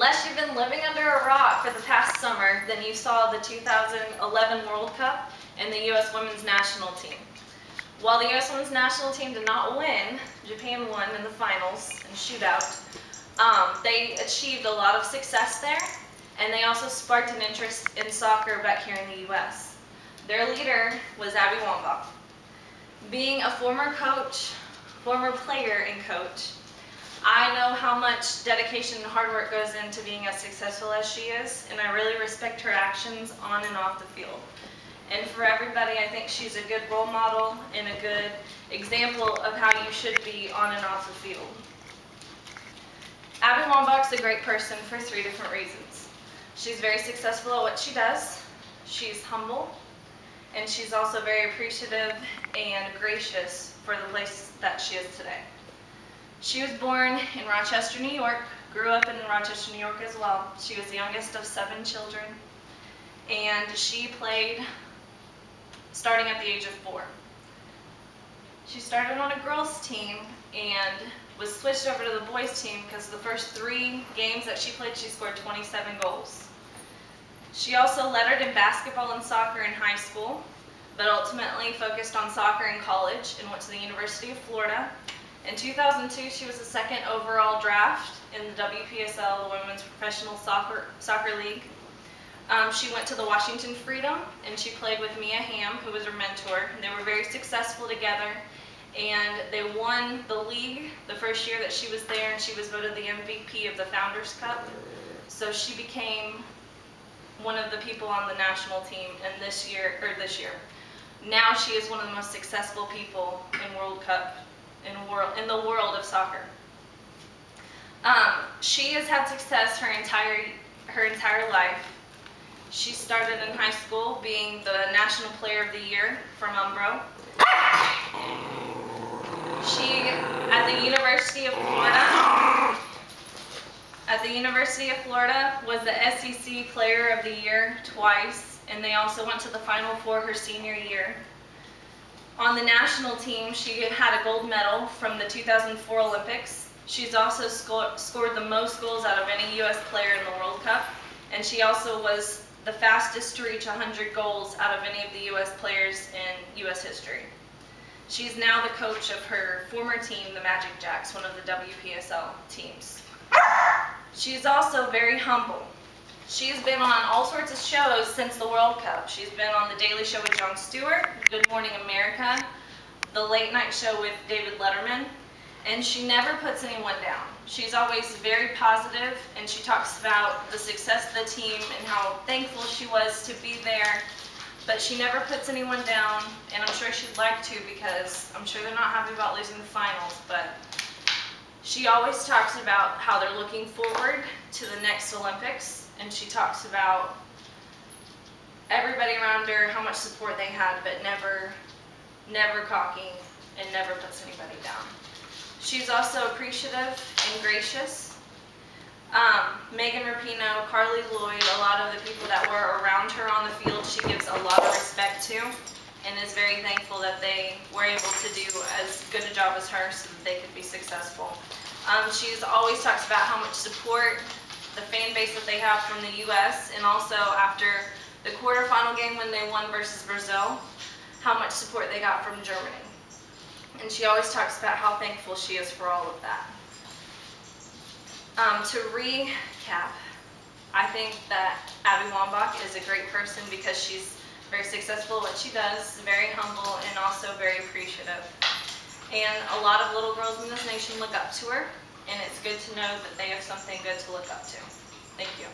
Unless you've been living under a rock for the past summer, then you saw the 2011 World Cup and the U.S. Women's National Team. While the U.S. Women's National Team did not win, Japan won in the finals in shootout. They achieved a lot of success there, and they also sparked an interest in soccer back here in the U.S. Their leader was Abby Wambach. Being a former player and coach, I know how much dedication and hard work goes into being as successful as she is, and I really respect her actions on and off the field. And for everybody, I think she's a good role model and a good example of how you should be on and off the field. Abby Wambach's a great person for 3 different reasons. She's very successful at what she does, she's humble, and she's also very appreciative and gracious for the place that she is today. She was born in Rochester, New York, grew up in Rochester, New York as well. She was the youngest of 7 children, and she played starting at the age of 4. She started on a girls' team and was switched over to the boys' team because the first 3 games that she played, she scored 27 goals. She also lettered in basketball and soccer in high school, but ultimately focused on soccer in college and went to the University of Florida. In 2002, she was the 2nd overall draft in the WPSL, the Women's Professional Soccer League. She went to the Washington Freedom, and she played with Mia Hamm, who was her mentor. They were very successful together, and they won the league the first year that she was there, and she was voted the MVP of the Founders Cup. So she became one of the people on the national team, and this year, now she is one of the most successful people in World Cup. In the world of soccer. She has had success her entire life. She started in high school being the National Player of the Year from Umbro. She, at the University of Florida, was the SEC Player of the Year twice, and they also went to the Final Four her senior year. On the national team, she had a gold medal from the 2004 Olympics. She's also scored the most goals out of any U.S. player in the World Cup, and she also was the fastest to reach 100 goals out of any of the U.S. players in U.S. history. She's now the coach of her former team, the Magic Jacks, one of the WPSL teams. She's also very humble. She's been on all sorts of shows since the World Cup. She's been on The Daily Show with Jon Stewart, Good Morning America, The Late Night Show with David Letterman, and she never puts anyone down. She's always very positive, and she talks about the success of the team and how thankful she was to be there, but she never puts anyone down, and I'm sure she'd like to because I'm sure they're not happy about losing the finals, but she always talks about how they're looking forward to the next Olympics. And she talks about everybody around her, how much support they had, but never cocky and never puts anybody down. She's also appreciative and gracious. Megan Rapinoe, Carly Lloyd, a lot of the people that were around her on the field, she gives a lot of respect to and is very thankful that they were able to do as good a job as her so that they could be successful. She's always talks about how much support the fan base that they have from the U.S. and also after the quarterfinal game when they won versus Brazil, how much support they got from Germany. And she always talks about how thankful she is for all of that. To recap, I think that Abby Wambach is a great person because she's very successful at what she does, very humble, and also very appreciative. And a lot of little girls in this nation look up to her. And it's good to know that they have something good to look up to. Thank you.